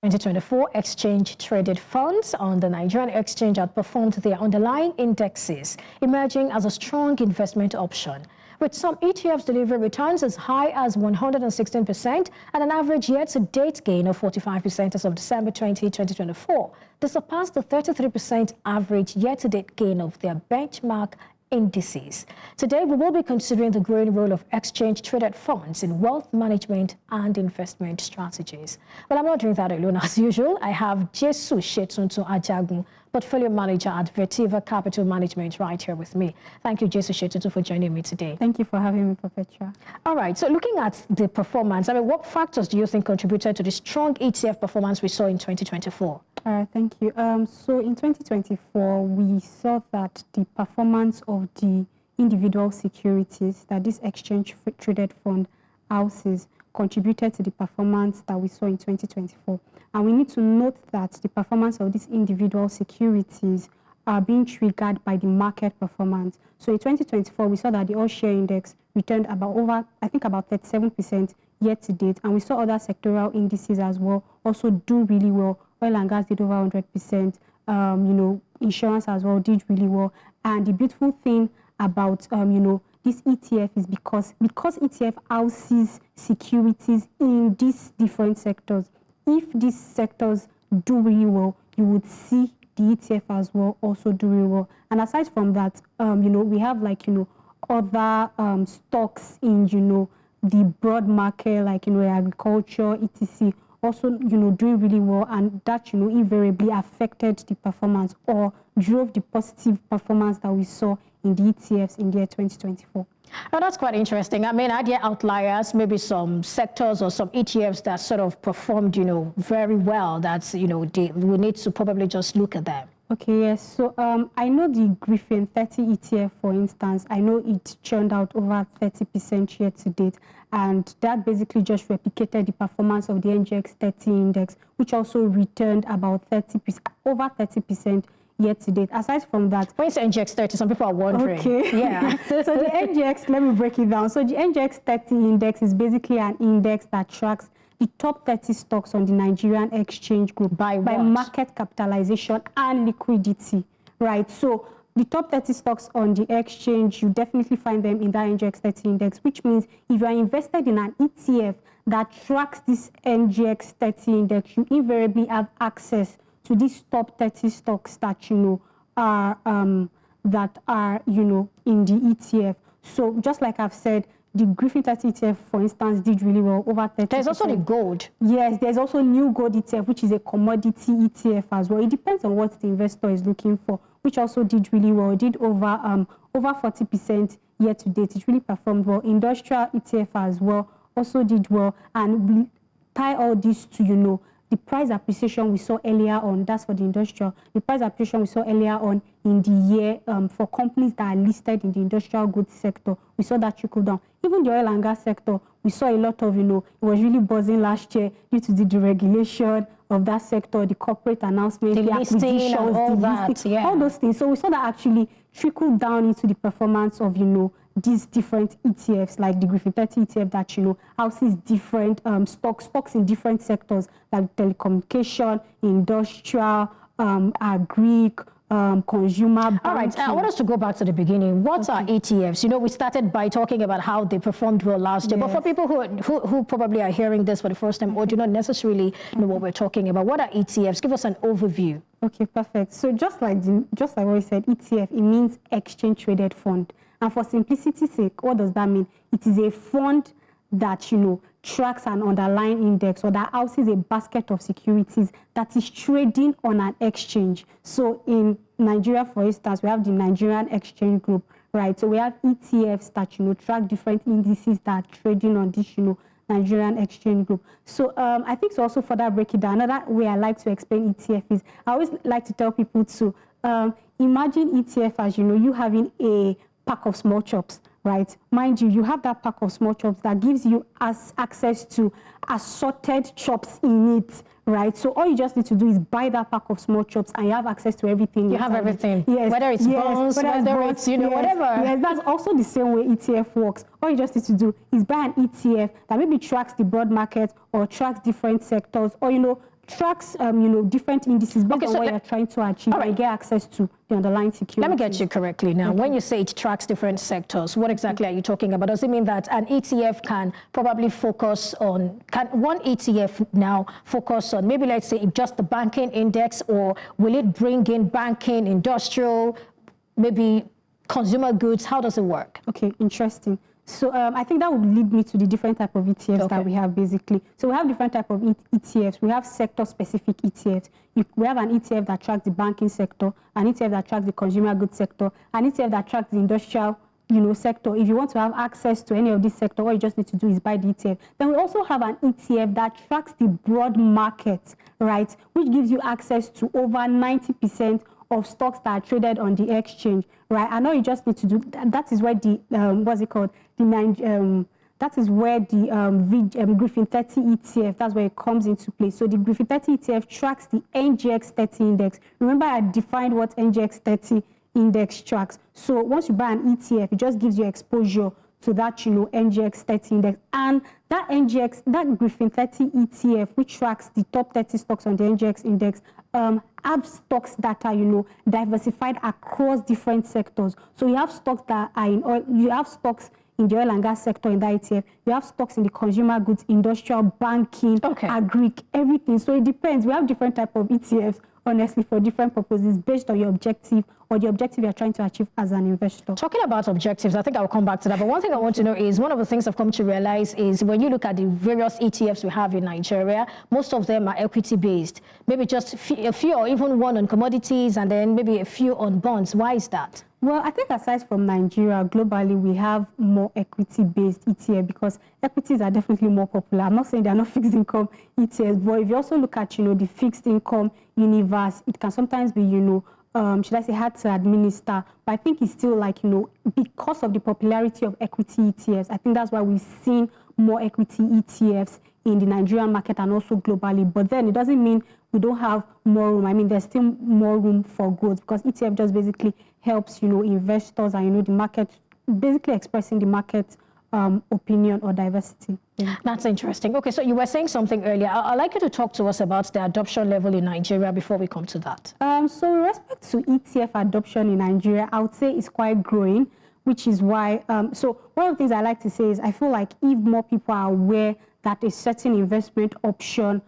2024 exchange-traded funds on the Nigerian Exchange outperformed their underlying indexes, emerging as a strong investment option, with some ETFs delivering returns as high as 116% and an average year-to-date gain of 45% as of December 2024. They surpassed the 33% average year-to-date gain of their benchmark indices. Today, we will be considering the growing role of exchange-traded funds in wealth management and investment strategies. Well, I'm not doing that alone. As usual, I have Jesusetuntun Ajagun, Portfolio Manager at Vetiva Capital Management, right here with me. Thank you, Jesusetuntun, for joining me today. Thank you for having me, Perpetua. All right, so looking at the performance, what factors do you think contributed to the strong ETF performance we saw in 2024? Thank you. So in 2024, we saw that the performance of the individual securities that this exchange-traded fund houses contributed to the performance that we saw in 2024. And we need to note that the performance of these individual securities are being triggered by the market performance. So in 2024, we saw that the all-share index returned about 37% year to date. And we saw other sectoral indices as well also do really well. Oil and gas did over 100%. Insurance as well did really well. And the beautiful thing about, this ETF is because ETF houses securities in these different sectors. If these sectors do really well, you would see the ETF as well also do really well. And aside from that, we have other stocks in, the broad market, like, agriculture, etc., also, doing really well, and that, invariably affected the performance or drove the positive performance that we saw in the ETFs in the year 2024. Oh, that's quite interesting. Are there outliers, maybe some sectors or some ETFs that sort of performed, very well, that, we need to probably just look at them? Okay, yes. So I know the Griffin 30 ETF, for instance, I know it churned out over 30% year to date. And that basically just replicated the performance of the NGX 30 index, which also returned about over 30% year to date. Aside from that, when you say NGX 30, some people are wondering. Okay. Yeah. So the NGX, let me break it down. So the NGX 30 index is basically an index that tracks the top 30 stocks on the Nigerian Exchange Group by market capitalization and liquidity, right? So the top 30 stocks on the exchange, you definitely find them in that NGX 30 index, which means if you are invested in an ETF that tracks this NGX 30 index, you invariably have access to these top 30 stocks that, are in the ETF. So just like I've said, the Griffin 30 ETF, for instance, did really well, over 30%. There's also the gold. Yes, there's also new gold ETF, which is a commodity ETF as well. It depends on what the investor is looking for, which also did really well. It did over 40% year to date. It really performed well. Industrial ETF as well also did well. And we tie all this to, the price appreciation we saw earlier on. That's for the industrial. The price appreciation we saw earlier on in the year for companies that are listed in the industrial goods sector. We saw that trickle down. Even the oil and gas sector, we saw a lot of, it was really buzzing last year due to the deregulation of that sector, the corporate announcement, the acquisitions, all those things. So we saw that actually trickle down into the performance of, these different ETFs, like the Griffin 30 ETF that, houses different stocks in different sectors, like telecommunication, industrial, agri, consumer banking. All right, I want us to go back to the beginning. What are ETFs? We started by talking about how they performed well last year, but for people who probably are hearing this for the first time or do not necessarily know what we're talking about, what are ETFs? Give us an overview. Okay, perfect. So just like what we said, ETF, it means exchange-traded fund. And for simplicity's sake, what does that mean? It is a fund that, tracks an underlying index or that houses a basket of securities that is trading on an exchange. So in Nigeria, for instance, we have the Nigerian Exchange Group, right? So we have ETFs that, track different indices that are trading on this, Nigerian Exchange Group. So I think to also further break it down, another way I like to explain ETF is, I always like to tell people to imagine ETF as, you having a pack of small chops, right? Mind you, you have that pack of small chops that gives you access to assorted chops in it, right? So all you just need to do is buy that pack of small chops and you have access to everything. You have everything. Yes. Whether it's bonds, whether it's, whatever. Yes, that's also the same way ETF works. All you just need to do is buy an ETF that maybe tracks the broad market or tracks different sectors or, tracks, different indices based on what you're trying to achieve. Right. And get access to the underlying security. Let me get you correctly now. Okay. When you say it tracks different sectors, what exactly are you talking about? Does it mean that an ETF can probably focus on, can one ETF now focus on maybe, let's say, just the banking index, or will it bring in banking, industrial, maybe consumer goods? How does it work? Okay, interesting. So I think that would lead me to the different type of ETFs that we have basically. So we have different type of ETFs. We have sector-specific ETFs. We have an ETF that tracks the banking sector, an ETF that tracks the consumer goods sector, an ETF that tracks the industrial sector. If you want to have access to any of this sector, all you just need to do is buy the ETF. Then we also have an ETF that tracks the broad market, right, which gives you access to over 90% of stocks that are traded on the exchange, right? I know you just need to do that. Is where the what's it called? That is where the Griffin 30 ETF, that's where it comes into play. So the Griffin 30 ETF tracks the NGX 30 index. Remember, I defined what NGX 30 index tracks. So once you buy an ETF, it just gives you exposure to that, NGX 30 index. And that Griffin 30 ETF, which tracks the top 30 stocks on the NGX index, have stocks that are, diversified across different sectors. So you have stocks that are in oil, you have stocks in the oil and gas sector in that ETF, you have stocks in the consumer goods, industrial, banking, agri, everything. So it depends. We have different type of ETFs, honestly, for different purposes based on your objective or the objective you're trying to achieve as an investor. Talking about objectives, I think I'll come back to that. But one thing I want to know is, one of the things I've come to realize is when you look at the various ETFs we have in Nigeria, most of them are equity-based. Maybe just a few or even one on commodities and then maybe a few on bonds. Why is that? Well, I think aside from Nigeria, globally, we have more equity-based ETF because equities are definitely more popular. I'm not saying they're not fixed income ETFs, but if you also look at, the fixed income universe, it can sometimes be, should I say, hard to administer. But I think it's still like, because of the popularity of equity ETFs, I think that's why we've seen more equity ETFs in the Nigerian market and also globally. But then it doesn't mean we don't have more room. I mean, there's still more room for growth because ETF just basically helps, investors and, the market, basically expressing the market opinion or diversity. Yeah. That's interesting. Okay, so you were saying something earlier. I'd like you to talk to us about the adoption level in Nigeria before we come to that. So with respect to ETF adoption in Nigeria, I would say it's quite growing, which is why, so one of the things I like to say is I feel like if more people are aware that a certain investment option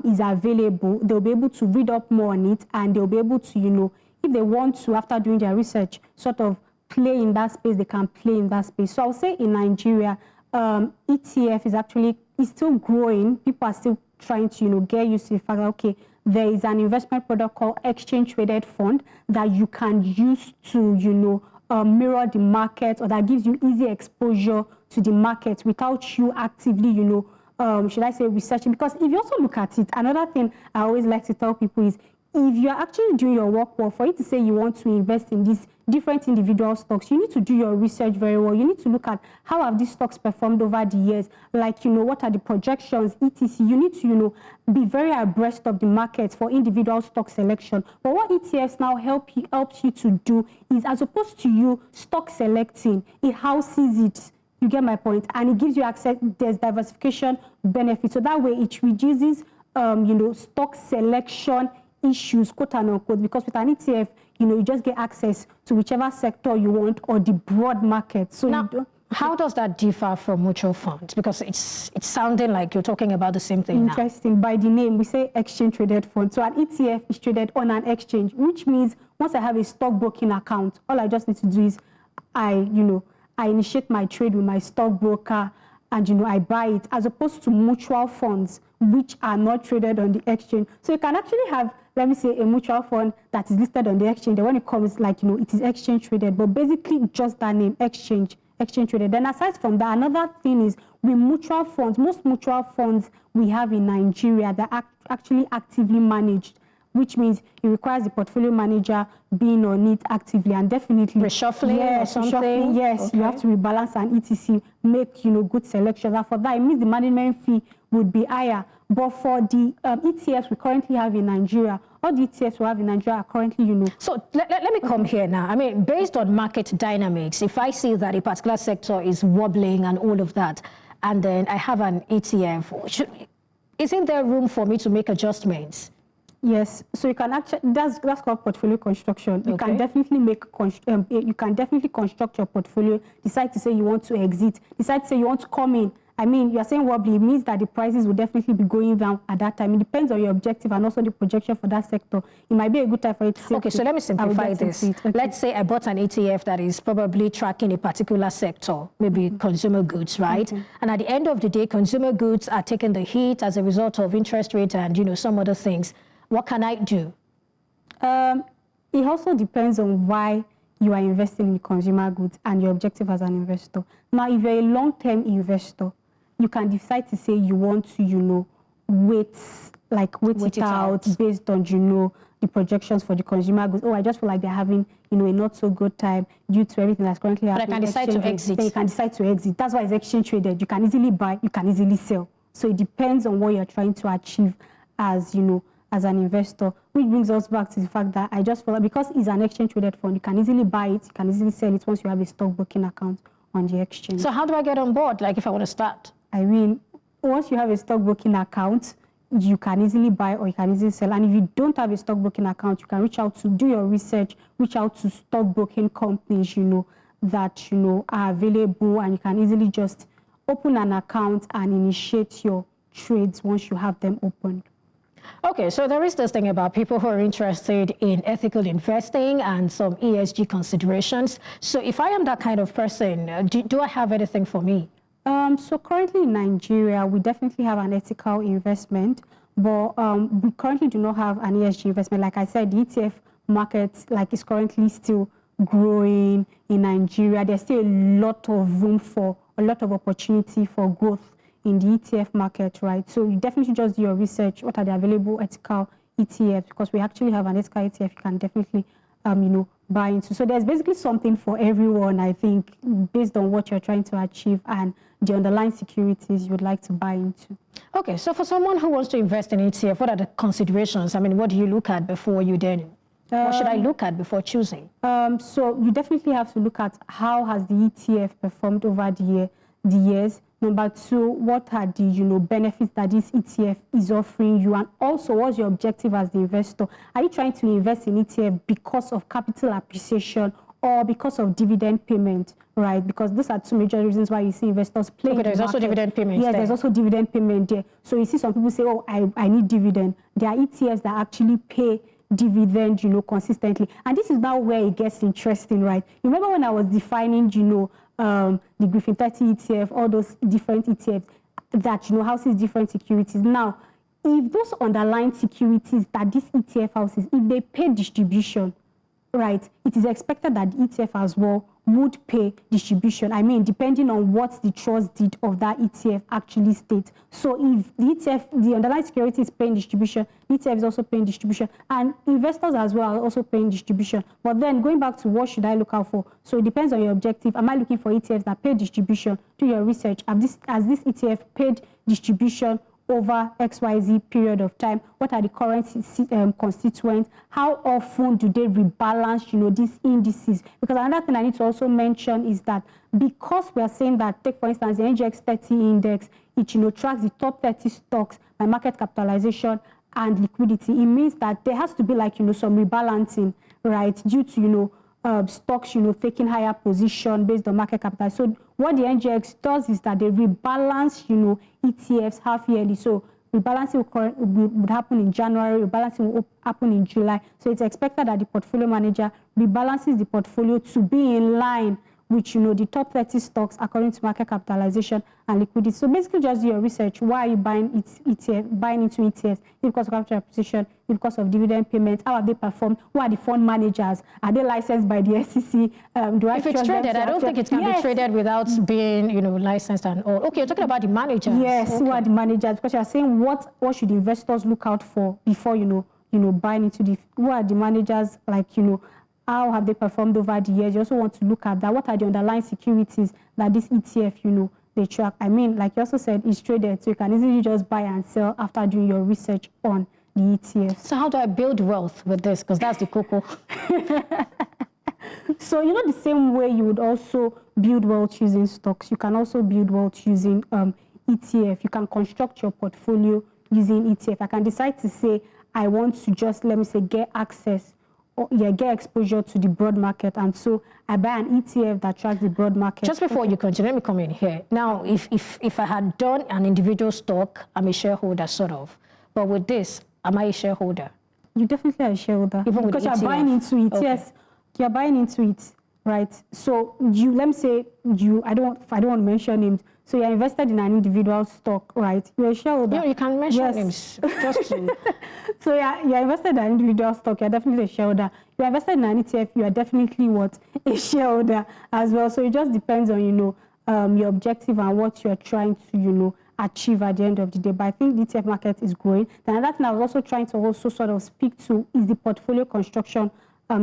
is available, they'll be able to read up more on it and they'll be able to, if they want to, after doing their research, sort of play in that space, they can play in that space. So I would say in Nigeria, ETF is still growing. People are still trying to, get used to the fact that, okay, there is an investment product called exchange traded fund that you can use to, mirror the market, or that gives you easy exposure to the market without you actively, should I say, researching. Because if you also look at it, another thing I always like to tell people is, if you're actually doing your work well, for you to say you want to invest in these different individual stocks, you need to do your research very well. You need to look at how have these stocks performed over the years, like, what are the projections, etc. You need to, be very abreast of the market for individual stock selection. But what ETFs now helps you to do is, as opposed to you stock selecting, it houses it. You get my point? And it gives you access, there's diversification benefits. So that way it reduces, stock selection issues, quote unquote, because with an ETF, you just get access to whichever sector you want or the broad market. So now, how does that differ from mutual funds? Because it's sounding like you're talking about the same thing. Interesting. Now, by the name, we say exchange traded fund. So an ETF is traded on an exchange, which means once I have a stockbroking account, all I just need to do is I initiate my trade with my stockbroker and, I buy it, as opposed to mutual funds, which are not traded on the exchange. So you can actually have, let me say, a mutual fund that is listed on the exchange. And when it comes, it is exchange traded, but basically just that name, exchange traded. Then aside from that, another thing is with mutual funds, most mutual funds we have in Nigeria, they're actually actively managed, which means it requires the portfolio manager being on it actively and definitely reshuffling or something. Reshuffling, yes, okay. You have to rebalance and etc. Make good selections. And for that, it means the management fee would be higher. But for the ETFs we currently have in Nigeria, all the ETFs we have in Nigeria are currently, So let me come here now. I mean, based on market dynamics, if I see that a particular sector is wobbling and all of that, and then I have an ETF, isn't there room for me to make adjustments? Yes, so you can actually, that's called portfolio construction. You can definitely you can definitely construct your portfolio, decide to say you want to exit, decide to say you want to come in. I mean, you're saying wobbly, it means that the prices will definitely be going down at that time. It depends on your objective and also the projection for that sector. It might be a good time for it to say, okay, so let me simplify this. Okay. Let's say I bought an ETF that is probably tracking a particular sector, maybe consumer goods, right? And at the end of the day, consumer goods are taking the hit as a result of interest rate and, you know, some other things. What can I do? It also depends on why you are investing in consumer goods and your objective as an investor. Now, if you're a long-term investor, you can decide to say you want to, you know, wait it out based on, you know, the projections for the consumer goods. Oh, I just feel like they're having, you know, a not so good time due to everything that's currently happening. But I can decide to exit. Then you can decide to exit. That's why it's exchange traded. You can easily buy, you can easily sell. So it depends on what you're trying to achieve as, you know, as an investor, which brings us back to the fact that I just feel like because it's an exchange traded fund, you can easily buy it, you can easily sell it once you have a stockbroking account on the exchange. So how do I get on board, like if I want to start? I mean, once you have a stockbroking account, you can easily buy or you can easily sell. And if you don't have a stockbroking account, you can reach out to do your research, reach out to stockbroking companies, you know, that, you know, are available, and you can easily just open an account and initiate your trades once you have them opened. Okay, so there is this thing about people who are interested in ethical investing and some ESG considerations. So if I am that kind of person, do I have anything for me? So currently in Nigeria, we definitely have an ethical investment, but we currently do not have an ESG investment. Like I said, the ETF market is currently still growing in Nigeria. There's still a lot of room for a lot of opportunity for growth in the ETF market, right? So you definitely just do your research. What are the available ethical ETFs? Because we actually have an ethical ETF you can definitely, you know, buy into. So there's basically something for everyone, I think, based on what you're trying to achieve and the underlying securities you would like to buy into. Okay, so for someone who wants to invest in ETF, what are the considerations? I mean, what do you look at before you then? What should I look at before choosing? So you definitely have to look at how has the ETF performed over the years. Number two, what are the, you know, benefits that this ETF is offering you? And also, what's your objective as the investor? Are you trying to invest in ETF because of capital appreciation or because of dividend payment, right? Because those are two major reasons why you see investors playing. Okay, there's also dividend payment. Yes, there's also dividend payment there. So you see some people say, oh, I need dividend. There are ETFs that actually pay dividend, you know, consistently. And this is now where it gets interesting, right? You remember when I was defining, you know, the Griffin 30 ETF, all those different ETFs that, you know, houses different securities. Now, if those underlying securities that this ETF houses, if they pay distribution, right, it is expected that the ETF as well would pay distribution. I mean, depending on what the trust deed of that ETF actually states. So if the ETF, the underlying security is paying distribution, the ETF is also paying distribution, and investors as well are also paying distribution. But then going back to what should I look out for? So it depends on your objective. Am I looking for ETFs that pay distribution? Do your research. Has this ETF paid distribution over XYZ period of time? What are the current constituents? How often do they rebalance, you know, these indices? Because another thing I need to also mention is that because we are saying that, take for instance, the NGX 30 index, it, you know, tracks the top 30 stocks by market capitalization and liquidity, it means that there has to be, like, you know, some rebalancing, right, due to, you know, stocks, you know, taking higher position based on market capital. So what the NGX does is that they rebalance, you know, ETFs half yearly. So rebalancing would happen in January, rebalancing will happen in July. So it's expected that the portfolio manager rebalances the portfolio to be in line with, you know, the top 30 stocks according to market capitalization and liquidity. So basically just do your research. Why are you buying into ETFs? Is it because of capital appreciation? Is it because of dividend payments? How have they performed? Who are the fund managers? Are they licensed by the SEC? If it's traded, I don't think it can be traded without being, you know, licensed and all. Okay, you're talking about the managers. Yes, okay. Who are the managers? Because you're saying what should investors look out for before, you know, buying into the, who are the managers, like, you know, how have they performed over the years? You also want to look at that. What are the underlying securities that this ETF, you know, they track? I mean, like you also said, it's traded, so you can easily just buy and sell after doing your research on the ETF. So how do I build wealth with this? Because that's the cocoa. So, you know, the same way you would also build wealth using stocks, you can also build wealth using ETF. You can construct your portfolio using ETF. I can decide to say, I want to just, let me say, get access or get exposure to the broad market. And so I buy an ETF that tracks the broad market. Just before you continue, let me come in here. Now, if I had done an individual stock, I'm a shareholder, sort of. But with this, am I a shareholder? You definitely are a shareholder. Even because with you're buying into it. Okay. Yes, you're buying into it, right? So you, let me say, I don't want to mention names. So you're invested in an individual stock, right? You're a shareholder. Yeah, you can mention names. Just to... So you're invested in an individual stock, you're definitely a shareholder. You're invested in an ETF, you are definitely what? A shareholder as well. So it just depends on, your objective and what you're trying to, achieve at the end of the day. But I think the ETF market is growing. Then another thing I was also trying to also sort of speak to is the portfolio construction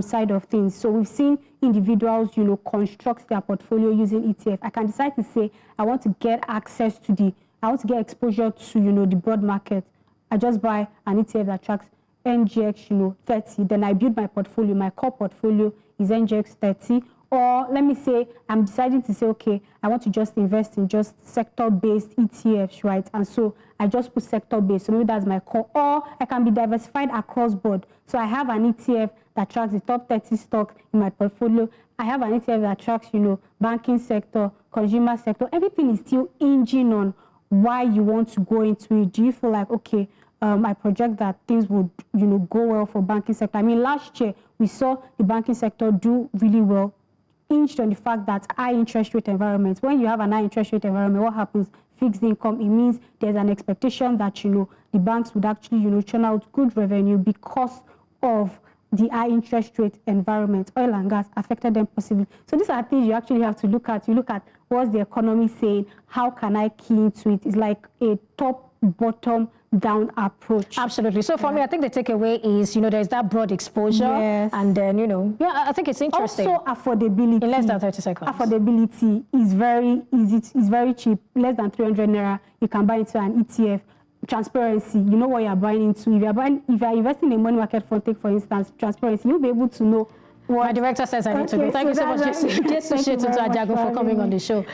side of things. So we've seen individuals, construct their portfolio using ETF. I can decide to say, I want to get access to I want to get exposure to, the broad market. I just buy an ETF that tracks NGX, 30. Then I build my portfolio. My core portfolio is NGX 30. Or let me say, I'm deciding to say, okay, I want to just invest in just sector-based ETFs, right? And so I just put sector-based. So maybe that's my core. Or I can be diversified across board. So I have an ETF that tracks the top 30 stocks in my portfolio. I have an ETF that tracks, banking sector, consumer sector. Everything is still hinging on why you want to go into it. Do you feel like, okay, I project that things would, go well for banking sector? I mean, last year, we saw the banking sector do really well, hinged on the fact that high interest rate environment. When you have an high interest rate environment, what happens? Fixed income, it means there's an expectation that, the banks would actually, churn out good revenue because of the high interest rate environment. Oil and gas affected them positively. So these are things you actually have to look at. You look at what's the economy saying, how can I key into it? It's like a top-bottom down approach. Absolutely. So for me, I think the takeaway is, there's that broad exposure. Yes. And then, I think it's interesting. Also, affordability. In less than 30 seconds. Affordability is very easy. It's very cheap. Less than 300 naira, you can buy into an ETF. Transparency, you know what you're buying into. If you're investing in money market fund, take for instance, transparency, you'll be able to know what. My director says I need to go. Thank you so much, Jesusetuntun Ajagun, for coming on the show.